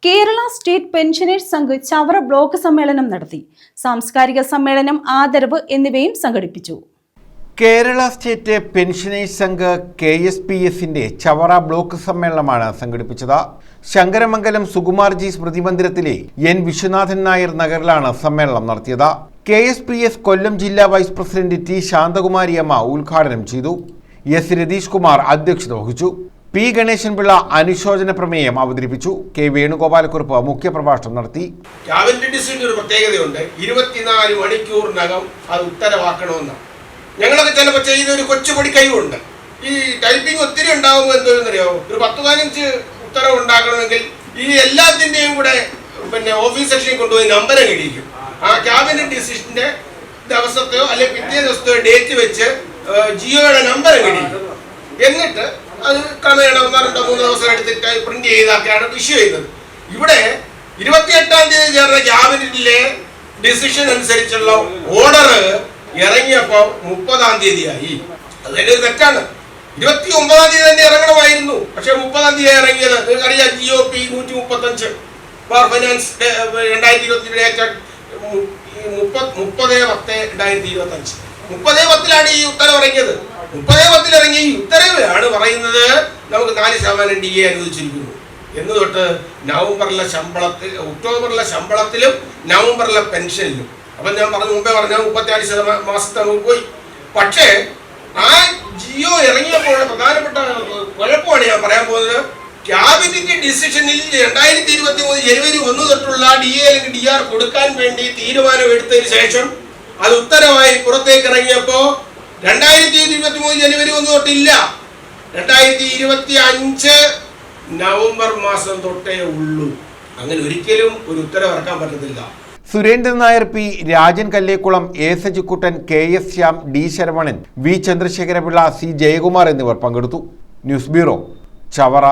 Kerala state pensioners Sangh Chavara block സമ്മേളനം നടത്തി. സാംസ്കാരിക സമ്മേളനം, ആദരവ് എന്നിവയും സംഘടിപ്പിച്ചു. കേരള സ്റ്റേറ്റ് പെൻഷനേഴ്സ് സംഘ് KSPSന്റെ ചവറ ബ്ലോക്ക് സമ്മേളനമാണ് സംഘടിപ്പിച്ചത്. ശങ്കരമംഗലം സുകുമാർജി സ്മൃതി മന്ദിരത്തിലെ N വിശ്വനാഥൻ നായർ നഗറിലാണ് സമ്മേളനം നടത്തിയത്. KSPS കൊല്ലം ജില്ലാ വൈസ് പ്രസിഡന്റ് T ശാന്തകുമാരി അമ്മ ഉദ്ഘാടനം ചെയ്തു. S രതീഷ് കുമാർ അധ്യക്ഷത വഹിച്ചു. P ഗണേശൻപിള്ള അനുശോചന പ്രമേയം അവതരിപ്പിച്ചു. K വേണുഗോപാലക്കുറുപ്പ് മുഖ്യപ്രഭാഷണം നടത്തി. ക്യാബിനറ്റ് ഡിസിഷന്റെ ഒരു പ്രത്യേകതയുണ്ട്. 24 മണിക്കൂറിനകം അത് ഉത്തരവാക്കണമെന്ന്. ഞങ്ങളൊക്കെ ചിലപ്പോൾ ചെയ്ത ഒരു കൊച്ചുപൊടി കഴിവുണ്ട്. ഈ ടൈപ്പിംഗ് ഒത്തിരി ഉണ്ടാകുമ്പോൾ എന്തോന്നറിയാമോ, ഒരു 10-15 ഉത്തരവ് ഉണ്ടാക്കണമെങ്കിൽ ഈ എല്ലാത്തിൻ്റെയും കൂടെ ഓഫീസ് സെക്ഷനിൽ കൊണ്ടുപോയി നമ്പർ ഇടിക്കും. ആ ക്യാബിനറ്റ് ഡിസിഷന്റെ ദിവസത്തെയോ അല്ലെങ്കിൽ പിറ്റേ ദിവസത്തെയോ ഡേറ്റ് വെച്ച് ജിയോയുടെ നമ്പർ ഇടിക്കും. എന്നിട്ട് അത് ക്രമേണ 1-2-3 ദിവസം എടുത്തിട്ട് പ്രിന്റ് ചെയ്തൊക്കെയാണ് ഇഷ്യൂ ചെയ്യുന്നത്. ഇവിടെ 28-ാം തീയതി ചേർന്ന ക്യാബിനറ്റിലെ ഡിസിഷൻ അനുസരിച്ചുള്ള ഓർഡർ ഇറങ്ങിയപ്പോൾ 30-ാം തീയതിയായി. അത് തന്നെ ഒരു തെറ്റാണ്. 29-ാം തീയതി തന്നെ ഇറങ്ങണമായിരുന്നു. പക്ഷെ 30-ാം തീയതി ഇറങ്ങിയത് നിങ്ങൾക്കറിയാം. GOP 135 പവർ ഫൈനാൻസ് 2022 30/10/2025 30/10 ഈ ഉത്തരവ് ഇറങ്ങിയത്. 30/10 ഇറങ്ങിയ ഈ ഉത്തരവിലാണ് പറയുന്നത് നമുക്ക് 4% DA അനുവദിച്ചിരിക്കുന്നു എന്ന് തൊട്ട് നവംബറിലെ ശമ്പളത്തിൽ, ഒക്ടോബറിലെ ശമ്പളത്തിലും നവംബറിലെ പെൻഷനിലും. അപ്പം ഞാൻ മുമ്പേ പറഞ്ഞ 34% മാസത്തെ നമുക്ക് പോയി. പക്ഷേ ആ ജിയോ ഇറങ്ങിയപ്പോൾ പ്രധാനപ്പെട്ട കുഴപ്പമാണ് ഞാൻ പറയാൻ പോകുന്നത്. ക്യാബിനറ്റ് ഡിസിഷനിൽ 2023 ജനുവരി 1 തൊട്ടുള്ള DA അല്ലെങ്കിൽ DR കൊടുക്കാൻ വേണ്ടി തീരുമാനം എടുത്തതിന് ശേഷം അത് ഉത്തരവായി പുറത്തേക്ക് ഇറങ്ങിയപ്പോ 2023 ജനുവരി 1 തൊട്ടില്ല, 2025 നവംബർ മാസം തൊട്ടേ ഉള്ളൂ. അങ്ങനെ ഒരിക്കലും ഒരു ഉത്തരവ് ഇറക്കാൻ പറ്റത്തില്ല. Surendran Nair, P Rajan Kallekulam, A Sajikuttan, KS Shyam, D Saravanan, V Chandrasekhara Pillai, C Jayakumar എന്നിവർ പങ്കെടുത്തു. News bureau, Chavara.